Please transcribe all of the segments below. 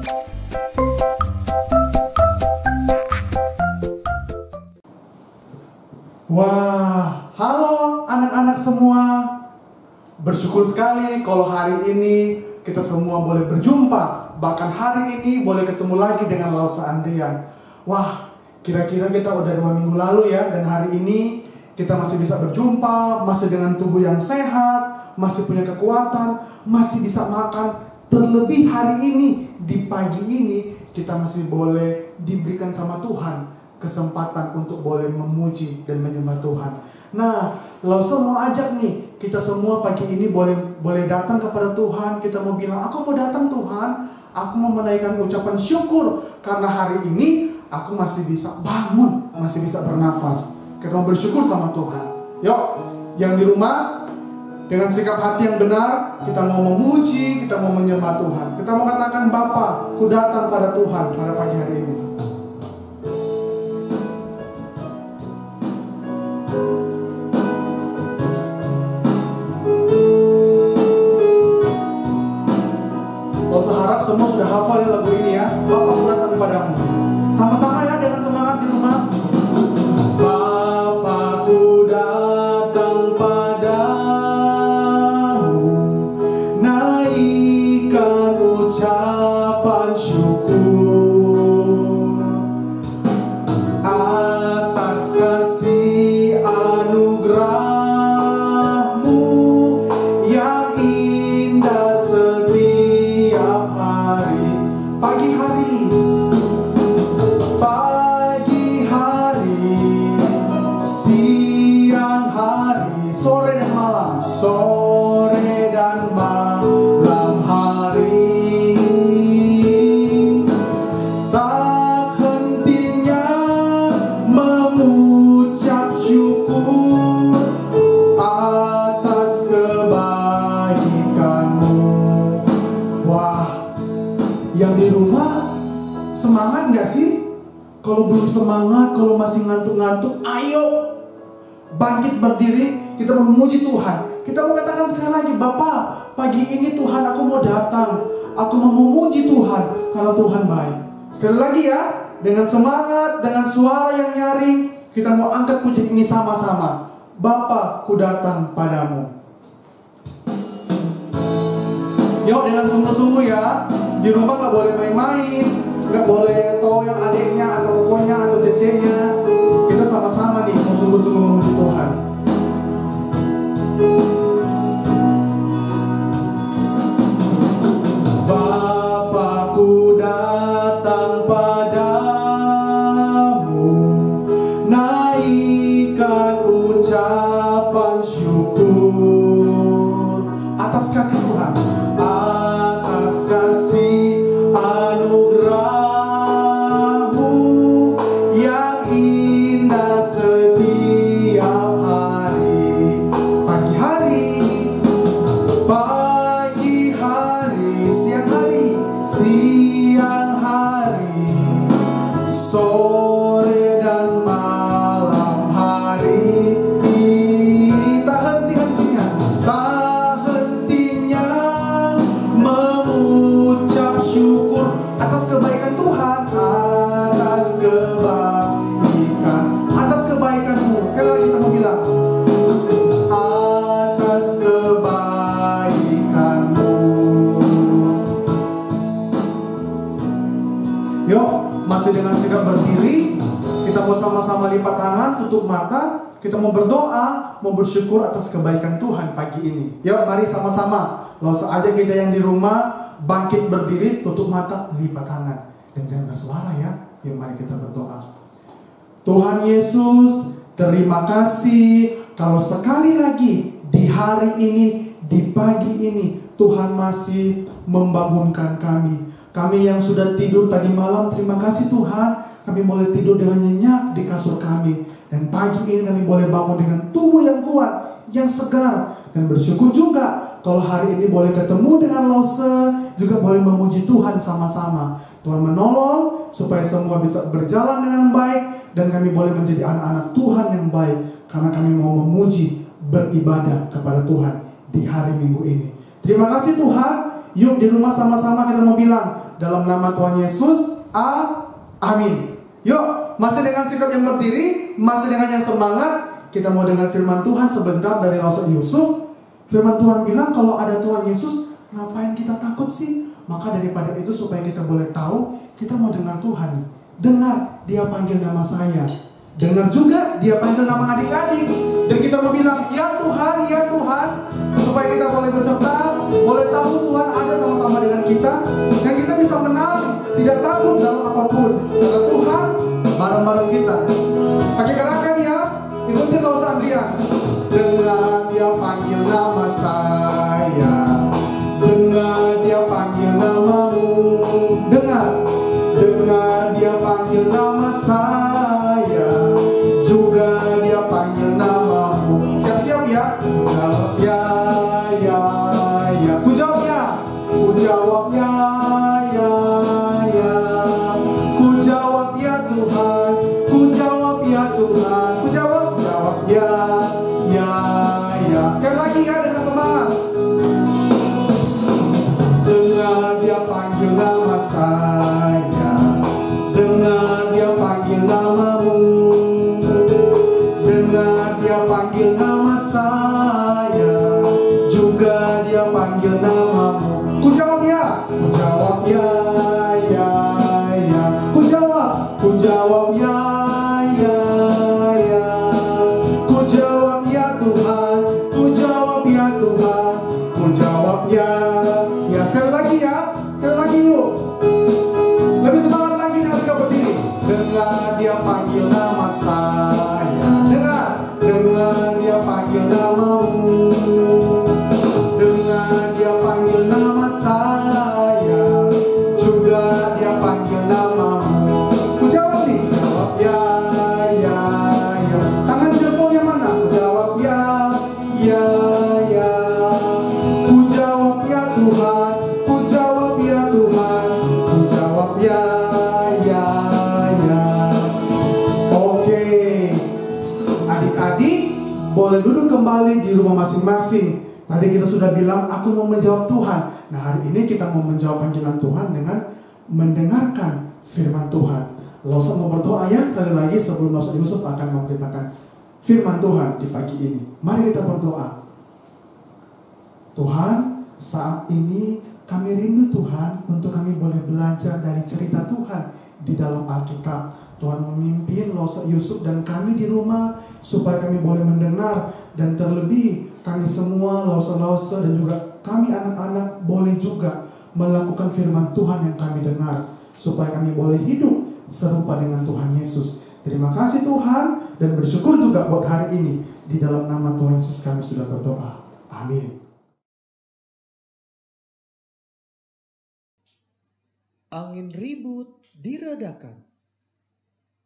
Wah, halo anak-anak semua. Bersyukur sekali kalau hari ini kita semua boleh berjumpa. Bahkan hari ini boleh ketemu lagi dengan Lausa Andrian. Wah, kira-kira kita udah 2 minggu lalu ya. Dan hari ini kita masih bisa berjumpa, masih dengan tubuh yang sehat, masih punya kekuatan, masih bisa makan. Terlebih hari ini, di pagi ini, kita masih boleh diberikan sama Tuhan kesempatan untuk boleh memuji dan menyembah Tuhan. Nah, Lausa mau ajak nih, kita semua pagi ini boleh datang kepada Tuhan. Kita mau bilang, aku mau datang Tuhan, aku mau menaikkan ucapan syukur karena hari ini aku masih bisa bangun, masih bisa bernafas. Kita mau bersyukur sama Tuhan. Yuk, yang di rumah, dengan sikap hati yang benar, kita mau memuji, kita mau menyembah Tuhan. Kita mau katakan, Bapa, ku datang pada Tuhan pada pagi hari ini. Semua sudah hafal ya lagu ini ya. Bapa, ku datang padamu. Sama-sama ya dengan semangat di rumah. Bapa, ku datang padamu, naikkan ucapan syukur atas kasih anugerah-Mu yang indah setiap hari. Pagi hari, siang hari, sore dan malam hari, tak hentinya mengucap syukur atas kebaikan-Mu. Wah, yang di rumah semangat gak sih? Kalau belum semangat, kalau masih ngantuk-ngantuk, ayo bangkit berdiri, kita memuji Tuhan. Kita mau katakan sekali lagi, Bapa, pagi ini Tuhan aku mau datang, aku mau memuji Tuhan karena Tuhan baik. Sekali lagi ya, dengan semangat, dengan suara yang nyaring, kita mau angkat pujian ini sama-sama. Bapa, ku datang padamu. Yuk, dengan sungguh-sungguh ya. Di rumah gak boleh main-main, gak boleh toyol adiknya atau kokonya atau cecenya. Kita sama-sama nih mau sungguh-sungguh memuji Tuhan. Bapa, ku datang padamu, naikkan ucapan syukur atas kasih Tuhan, atas kasih anugerah-Mu yang indah setiap hari. Pagi hari, siang hari, sore dan malam hari, tak hentinya mengucap syukur atas kebaikan Tuhan, atas kebaikan-Mu. Sekali lagi kita mau bilang, atas kebaikan-Mu. Yuk, masih dengan sikap berdiri, kita mau sama-sama lipat tangan, tutup mata. Kita mau berdoa, mau bersyukur atas kebaikan Tuhan pagi ini. Yuk, mari sama-sama. Langsung aja kita yang di rumah, bangkit berdiri, tutup mata, lipat tangan. Dan jangan bersuara ya. Yuk, mari kita berdoa. Tuhan Yesus, terima kasih kalau sekali lagi di hari ini, di pagi ini, Tuhan masih membangunkan kami. Kami yang sudah tidur tadi malam, terima kasih Tuhan, kami boleh tidur dengan nyenyak di kasur kami. Dan pagi ini kami boleh bangun dengan tubuh yang kuat, yang segar. Dan bersyukur juga kalau hari ini boleh ketemu dengan Lausa, juga boleh memuji Tuhan sama-sama. Tuhan menolong supaya semua bisa berjalan dengan baik, dan kami boleh menjadi anak-anak Tuhan yang baik, karena kami mau memuji, beribadah kepada Tuhan di hari Minggu ini. Terima kasih Tuhan. Yuk di rumah sama-sama kita mau bilang, dalam nama Tuhan Yesus, amin. Yuk, masih dengan sikap yang berdiri, masih dengan yang semangat, kita mau dengar firman Tuhan sebentar dari Rasul Yusuf. Firman Tuhan bilang, kalau ada Tuhan Yesus, ngapain kita takut sih? Maka daripada itu supaya kita boleh tahu, kita mau dengar Tuhan. Dengar, dia panggil nama saya. Dengar juga, dia panggil nama adik-adik. Dan kita mau bilang, ya Tuhan, supaya kita boleh beserta, boleh tahu Tuhan ada sama-sama dengan kita, dan kita bisa menang, tidak takut dalam apapun. Karena Tuhan bareng-bareng kita. Pakai gerakan ya, ikutin Laus Andrian. Dengar dia panggil nama saya, dengar dia panggil namamu. Dengar dia panggil nama saya, juga dia panggil namamu. Siap-siap ya. Jawab ya. Ku jawab ya. Ku jawab ya. Ku jawab ya Tuhan. Ku jawab ya Tuhan. Ku jawab ya. Sekali lagi ya dengan semangat. Dengar dia panggil nama saya, dengar dia panggil namamu. Dengar dia panggil nama saya, juga dia panggil namamu. Ku jawab ya. Ku jawab ya. Ku jawab ya. Ku jawab ya Tuhan. Ku jawab ya Tuhan. Ku jawab ya. Sekali lagi ya. Sekali lagi yuk. Lebih semangat lagi dengan sikap berdiri. Dengar dia panggil nama saya. Dengar dia panggil namamu. Dengar dia panggil nama saya, juga dia panggil namamu. Ku jawab nih. Jawab ya. Tangan jempolnya mana? Ku jawab ya. Ku jawab ya Tuhan. Ku jawab ya Tuhan. Ku jawab ya. Oke, adik-adik boleh duduk kembali di rumah masing-masing. Tadi kita sudah bilang aku mau menjawab Tuhan. Nah hari ini kita mau menjawab panggilan Tuhan dengan mendengarkan firman Tuhan. Langsung mau berdoa ya sekali lagi sebelum Langsung Yusuf akan memberitakan firman Tuhan di pagi ini. Mari kita berdoa. Tuhan, saat ini kami rindu Tuhan untuk kami boleh belajar dari cerita Tuhan di dalam Alkitab. Tuhan memimpin Langsung Yusuf dan kami di rumah supaya kami boleh mendengar, dan terlebih kami semua Langsung dan juga kami anak-anak boleh juga melakukan firman Tuhan yang kami dengar supaya kami boleh hidup serupa dengan Tuhan Yesus. Terima kasih Tuhan, dan bersyukur juga buat hari ini. Di dalam nama Tuhan Yesus kami sudah berdoa. Amin. Angin ribut diredakan.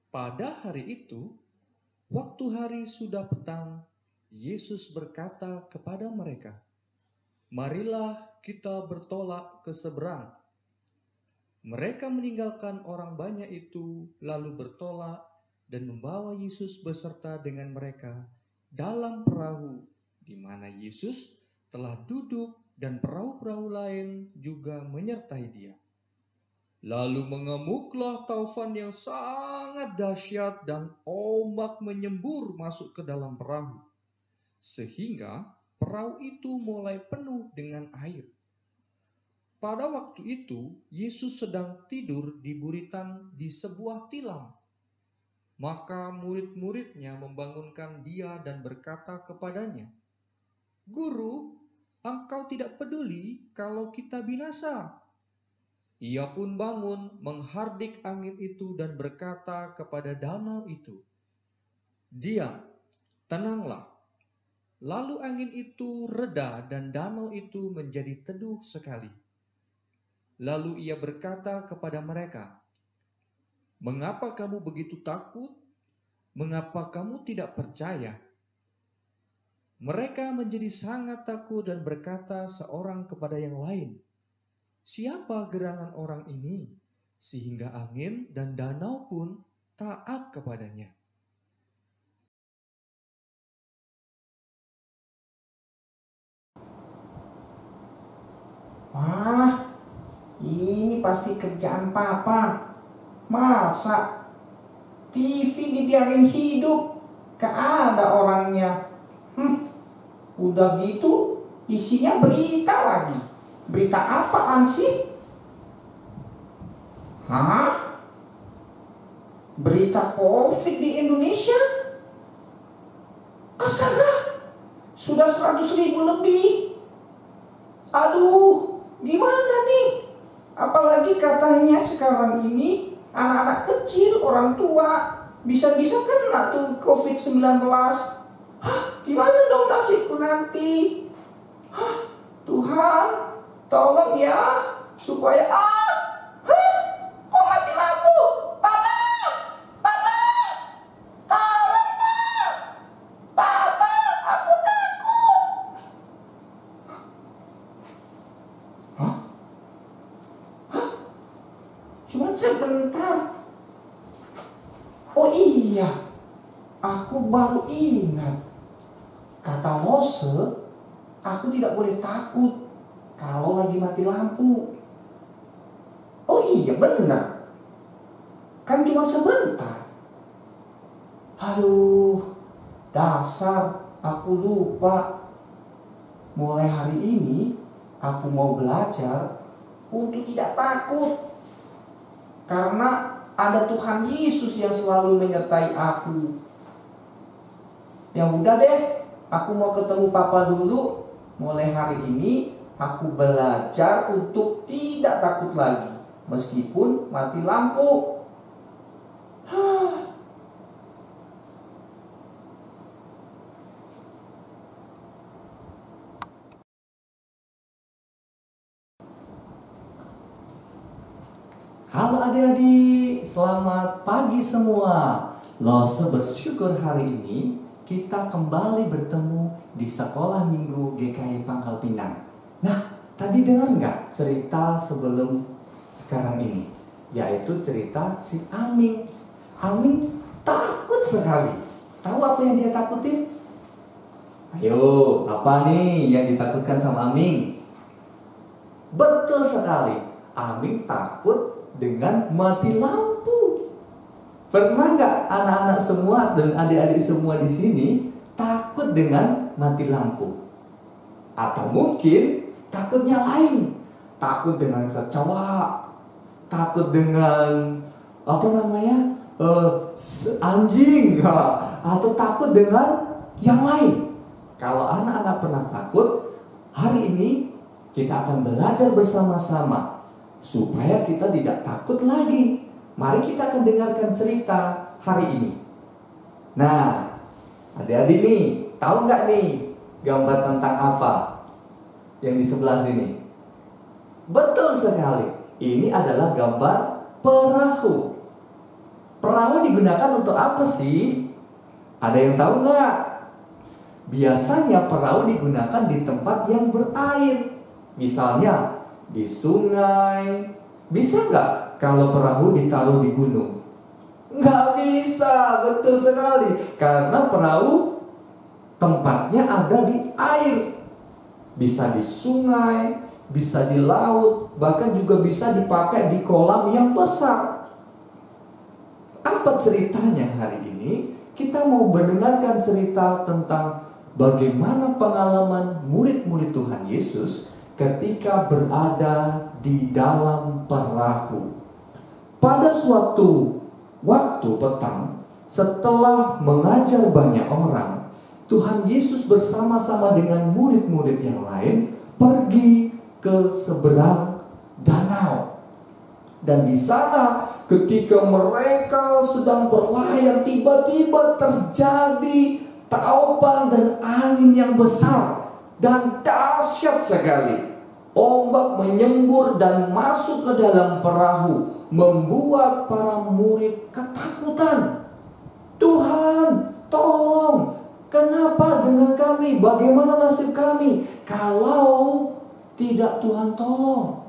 Pada hari itu, waktu hari sudah petang, Yesus berkata kepada mereka, "Marilah kita bertolak ke seberang." Mereka meninggalkan orang banyak itu, lalu bertolak dan membawa Yesus beserta dengan mereka dalam perahu, di mana Yesus telah duduk, dan perahu-perahu lain juga menyertai dia. Lalu mengemuklah taufan yang sangat dahsyat, dan ombak menyembur masuk ke dalam perahu, sehingga perahu itu mulai penuh dengan air. Pada waktu itu, Yesus sedang tidur di buritan di sebuah tilam. Maka murid-muridnya membangunkan dia dan berkata kepadanya, "Guru, engkau tidak peduli kalau kita binasa?" Ia pun bangun, menghardik angin itu dan berkata kepada danau itu, "Diam, tenanglah." Lalu angin itu reda dan danau itu menjadi teduh sekali. Lalu ia berkata kepada mereka, "Mengapa kamu begitu takut? Mengapa kamu tidak percaya?" Mereka menjadi sangat takut dan berkata seorang kepada yang lain, "Siapa gerangan orang ini, sehingga angin dan danau pun taat kepadanya?" Wah, ini pasti kerjaan papa. Masa TV dibiarin hidup, gak ada orangnya. Udah gitu isinya berita lagi. Berita apaan sih? Hah? Berita COVID di Indonesia? Astaga, sudah 100.000 lebih. Aduh, gimana nih? Apalagi katanya sekarang ini anak-anak kecil, orang tua bisa-bisa kena tuh COVID-19. Hah, gimana dong nasibku nanti? Hah, Tuhan, tolong ya, supaya kok mati lampu? Papa, papa, tolong pak, papa, aku takut. Hah? Cuman sebentar. Oh iya, aku baru ingat. Kata Mose, aku tidak boleh takut kalau lagi mati lampu. Oh iya benar, kan cuma sebentar. Aduh, dasar aku lupa. Mulai hari ini aku mau belajar untuk tidak takut, karena ada Tuhan Yesus yang selalu menyertai aku. Ya udah deh, aku mau ketemu papa dulu. Mulai hari ini aku belajar untuk tidak takut lagi, meskipun mati lampu. Halo adik-adik, selamat pagi semua. Lose bersyukur hari ini kita kembali bertemu di sekolah minggu GKI Pangkal Pinang. Nah, tadi dengar nggak cerita sebelum sekarang ini? Yaitu cerita si Aming. Aming takut sekali. Tahu apa yang dia takutin? Ayo, apa nih yang ditakutkan sama Aming? Betul sekali, Aming takut dengan mati lampu. Pernah nggak anak-anak semua dan adik-adik semua di sini takut dengan mati lampu? Atau mungkin takutnya lain, takut dengan kecoa, takut dengan anjing, atau takut dengan yang lain. Kalau anak-anak pernah takut, hari ini kita akan belajar bersama-sama supaya kita tidak takut lagi. Mari kita akan dengarkan cerita hari ini. Nah, adik-adik nih, tahu nggak nih gambar tentang apa yang di sebelah sini? Betul sekali, ini adalah gambar perahu. Perahu digunakan untuk apa sih? Ada yang tahu nggak? Biasanya perahu digunakan di tempat yang berair. Misalnya di sungai. Bisa nggak kalau perahu ditaruh di gunung? Nggak bisa, betul sekali. Karena perahu tempatnya ada di air. Bisa di sungai, bisa di laut, bahkan juga bisa dipakai di kolam yang besar. Apa ceritanya hari ini? Kita mau mendengarkan cerita tentang bagaimana pengalaman murid-murid Tuhan Yesus ketika berada di dalam perahu. Pada suatu waktu petang, setelah mengajar banyak orang, Tuhan Yesus bersama-sama dengan murid-murid yang lain pergi ke seberang danau. Dan di sana ketika mereka sedang berlayar, tiba-tiba terjadi taopan dan angin yang besar dan dahsyat sekali. Ombak menyembur dan masuk ke dalam perahu, membuat para murid ketakutan. Tuhan, tolong, kenapa dengan kami? Bagaimana nasib kami kalau tidak Tuhan tolong?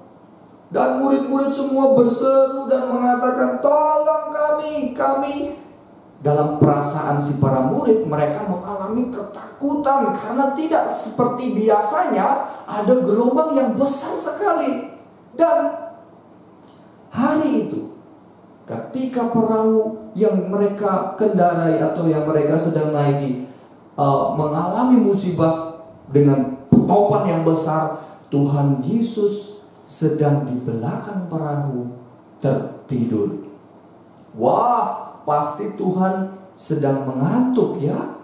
Dan murid-murid semua berseru dan mengatakan, tolong kami dalam perasaan si para murid, mereka mengalami ketakutan karena tidak seperti biasanya ada gelombang yang besar sekali. Dan hari itu, ketika perahu yang mereka kendarai atau yang mereka sedang naiki mengalami musibah dengan topan yang besar, Tuhan Yesus sedang di belakang perahu tertidur. Wah, pasti Tuhan sedang mengantuk ya.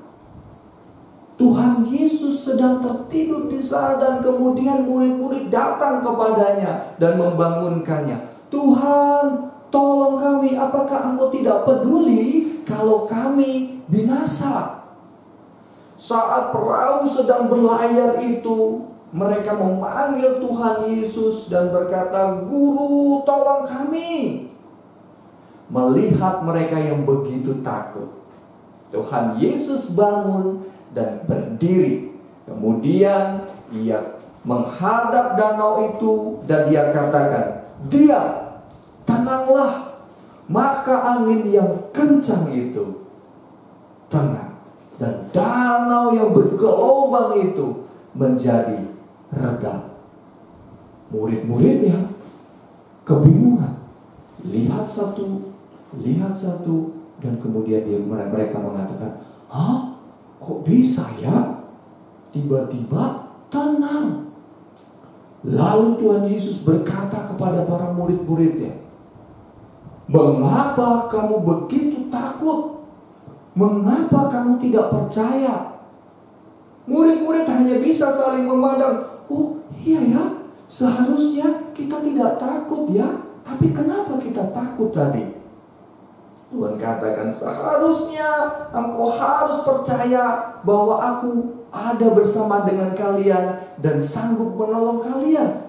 Tuhan Yesus sedang tertidur di sana dan kemudian murid-murid datang kepadanya dan membangunkannya. Tuhan, tolong kami, apakah Engkau tidak peduli kalau kami binasa? Saat perahu sedang berlayar itu, mereka memanggil Tuhan Yesus dan berkata, Guru, tolong kami. Melihat mereka yang begitu takut, Tuhan Yesus bangun dan berdiri. Kemudian ia menghadap danau itu dan dia katakan, Diam, tenanglah. Maka angin yang kencang itu tenang, dan danau yang bergelombang itu menjadi reda. Murid-muridnya kebingungan, lihat satu, dan kemudian mereka mengatakan, hah? Kok bisa ya? Tiba-tiba tenang. Lalu Tuhan Yesus berkata kepada para murid-muridnya, mengapa kamu begitu takut? Mengapa kamu tidak percaya? Murid-murid hanya bisa saling memandang. Oh iya ya, seharusnya kita tidak takut ya. Tapi kenapa kita takut tadi? Tuhan katakan, seharusnya engkau harus percaya bahwa aku ada bersama dengan kalian dan sanggup menolong kalian.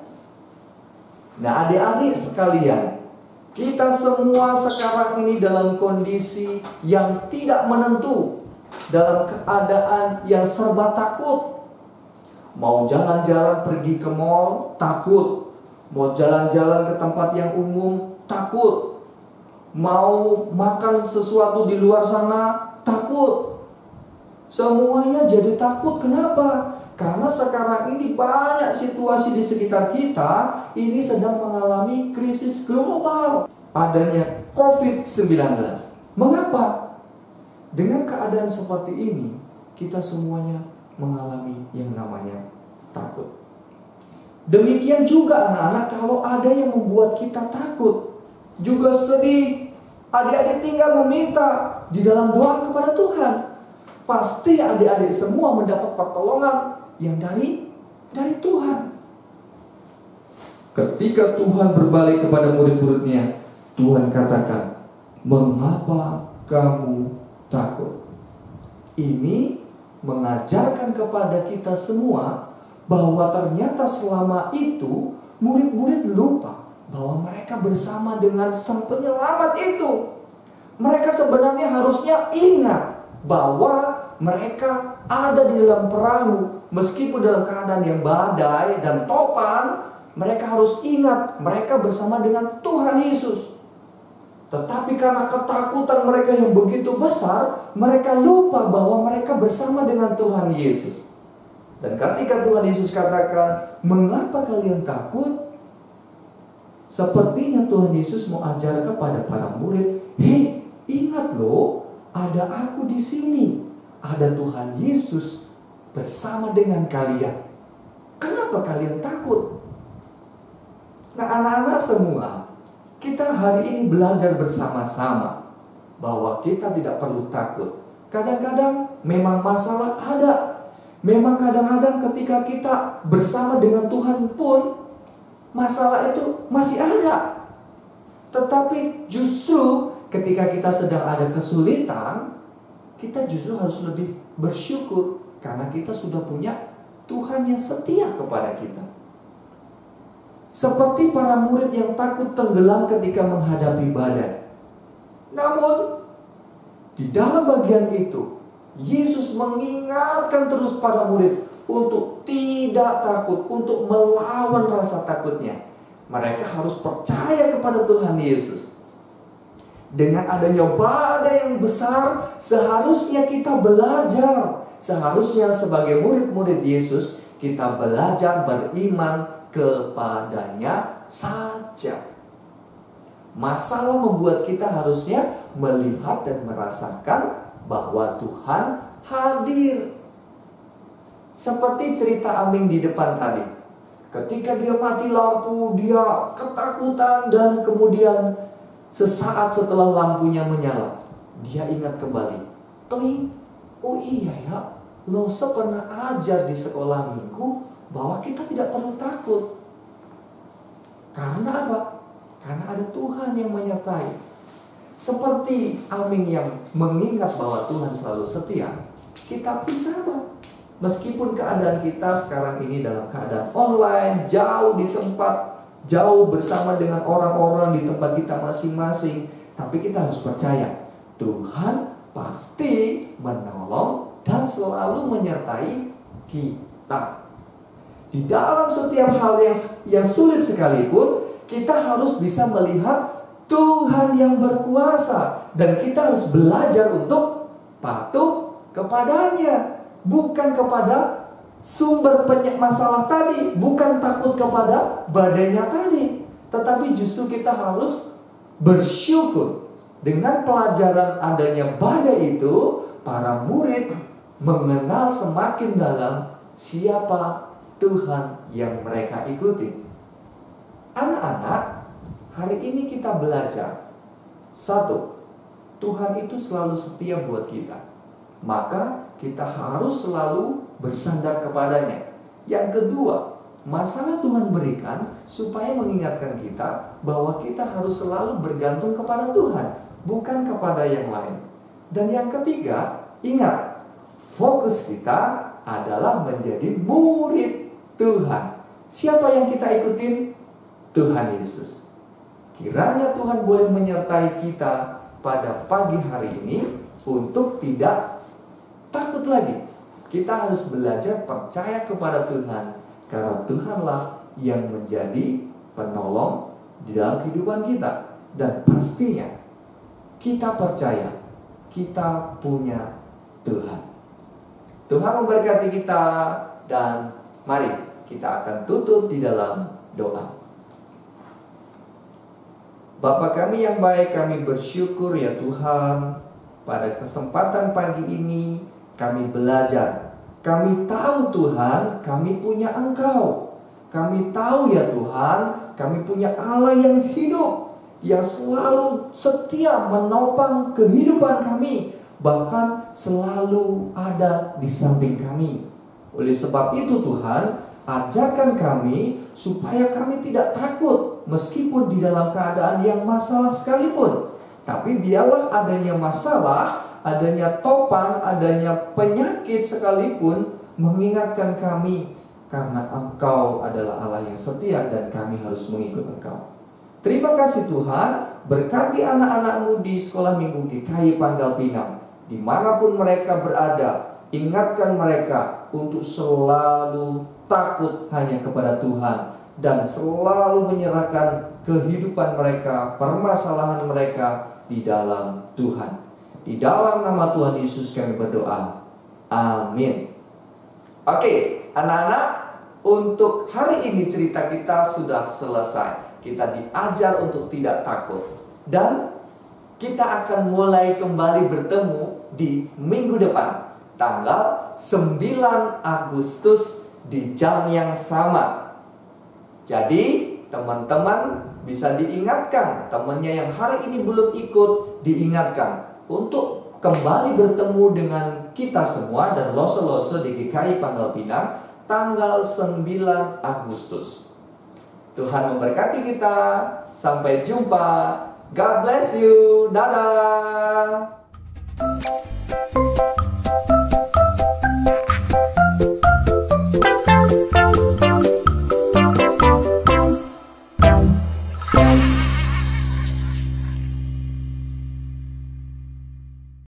Nah, adik-adik sekalian, kita semua sekarang ini dalam kondisi yang tidak menentu, dalam keadaan yang serba takut. Mau jalan-jalan pergi ke mall, takut. Mau jalan-jalan ke tempat yang umum, takut. Mau makan sesuatu di luar sana, takut. Semuanya jadi takut. Kenapa? Karena sekarang ini banyak situasi di sekitar kita ini sedang mengalami krisis global. Adanya COVID-19. Mengapa? Dengan keadaan seperti ini, kita semuanya mengalami yang namanya takut. Demikian juga anak-anak, kalau ada yang membuat kita takut, juga sedih, adik-adik tinggal meminta di dalam doa kepada Tuhan. Pasti adik-adik semua mendapat pertolongan yang dari Tuhan. Ketika Tuhan berbalik kepada murid-muridnya, Tuhan katakan, mengapa kamu takut? Ini mengajarkan kepada kita semua bahwa ternyata selama itu murid-murid lupa bahwa mereka bersama dengan Sang Penyelamat itu. Mereka sebenarnya harusnya ingat bahwa mereka ada di dalam perahu. Meskipun dalam keadaan yang badai dan topan, mereka harus ingat mereka bersama dengan Tuhan Yesus. Tetapi karena ketakutan mereka yang begitu besar, mereka lupa bahwa mereka bersama dengan Tuhan Yesus. Dan ketika Tuhan Yesus katakan, mengapa kalian takut? Sepertinya Tuhan Yesus mau ajar kepada para murid, hei, ingat loh, ada aku di sini. Ada Tuhan Yesus bersama dengan kalian. Kenapa kalian takut? Nah, anak-anak semua, kita hari ini belajar bersama-sama bahwa kita tidak perlu takut. Kadang-kadang memang masalah ada. Memang kadang-kadang ketika kita bersama dengan Tuhan pun masalah itu masih ada. Tetapi justru ketika kita sedang ada kesulitan, kita justru harus lebih bersyukur karena kita sudah punya Tuhan yang setia kepada kita. Seperti para murid yang takut tenggelam ketika menghadapi badai. Namun di dalam bagian itu, Yesus mengingatkan terus para murid untuk tidak takut, untuk melawan rasa takutnya. Mereka harus percaya kepada Tuhan Yesus. Dengan adanya badai yang besar, seharusnya kita belajar. Seharusnya sebagai murid-murid Yesus, kita belajar beriman kepadanya saja. Masalah membuat kita harusnya melihat dan merasakan bahwa Tuhan hadir. Seperti cerita Aming di depan tadi. Ketika dia mati lampu, dia ketakutan dan kemudian sesaat setelah lampunya menyala, dia ingat kembali. Toing, oh iya ya, Lose pernah ajar di sekolah minggu bahwa kita tidak perlu takut. Karena apa? Karena ada Tuhan yang menyertai. Seperti Aming yang mengingat bahwa Tuhan selalu setia, kita pun sama. Meskipun keadaan kita sekarang ini dalam keadaan online, jauh di tempat, jauh bersama dengan orang-orang di tempat kita masing-masing, tapi kita harus percaya Tuhan pasti menolong dan selalu menyertai kita. Di dalam setiap hal yang sulit sekalipun, kita harus bisa melihat Tuhan yang berkuasa, dan kita harus belajar untuk patuh kepadanya. Bukan kepada sumber masalah tadi, bukan takut kepada badainya tadi, tetapi justru kita harus bersyukur. Dengan pelajaran adanya badai itu, para murid mengenal semakin dalam siapa Tuhan yang mereka ikuti. Anak-anak, hari ini kita belajar satu, Tuhan itu selalu setia buat kita. Maka kita harus selalu bersandar kepadanya. Yang kedua, masalah Tuhan berikan supaya mengingatkan kita bahwa kita harus selalu bergantung kepada Tuhan, bukan kepada yang lain. Dan yang ketiga, ingat, fokus kita adalah menjadi murid Tuhan. Siapa yang kita ikutin? Tuhan Yesus. Kiranya Tuhan boleh menyertai kita pada pagi hari ini untuk tidak takut lagi. Kita harus belajar percaya kepada Tuhan, karena Tuhanlah yang menjadi penolong di dalam kehidupan kita. Dan pastinya kita percaya kita punya Tuhan. Tuhan memberkati kita, dan mari kita akan tutup di dalam doa. Bapa kami yang baik, kami bersyukur ya Tuhan, pada kesempatan pagi ini kami belajar. Kami tahu Tuhan, kami punya Engkau. Kami tahu ya Tuhan, kami punya Allah yang hidup, yang selalu setia menopang kehidupan kami, bahkan selalu ada di samping kami. Oleh sebab itu Tuhan, ajarkan kami supaya kami tidak takut meskipun di dalam keadaan yang masalah sekalipun. Tapi biarlah adanya masalah, adanya topang, adanya penyakit sekalipun mengingatkan kami, karena Engkau adalah Allah yang setia dan kami harus mengikut Engkau. Terima kasih Tuhan, berkati anak-anak-Mu di sekolah minggu GKI Pangkal Pinang, dimanapun mereka berada. Ingatkan mereka untuk selalu takut hanya kepada Tuhan, dan selalu menyerahkan kehidupan mereka, permasalahan mereka di dalam Tuhan. Di dalam nama Tuhan Yesus kami berdoa. Amin. Oke, anak-anak, untuk hari ini cerita kita sudah selesai. Kita diajar untuk tidak takut. Dan kita akan mulai kembali bertemu di minggu depan, tanggal 9 Agustus di jam yang sama. Jadi teman-teman bisa diingatkan, temannya yang hari ini belum ikut, diingatkan untuk kembali bertemu dengan kita semua dan Lose-Lose di GKI Pangkal Pinang tanggal 9 Agustus. Tuhan memberkati kita. Sampai jumpa. God bless you. Dadah.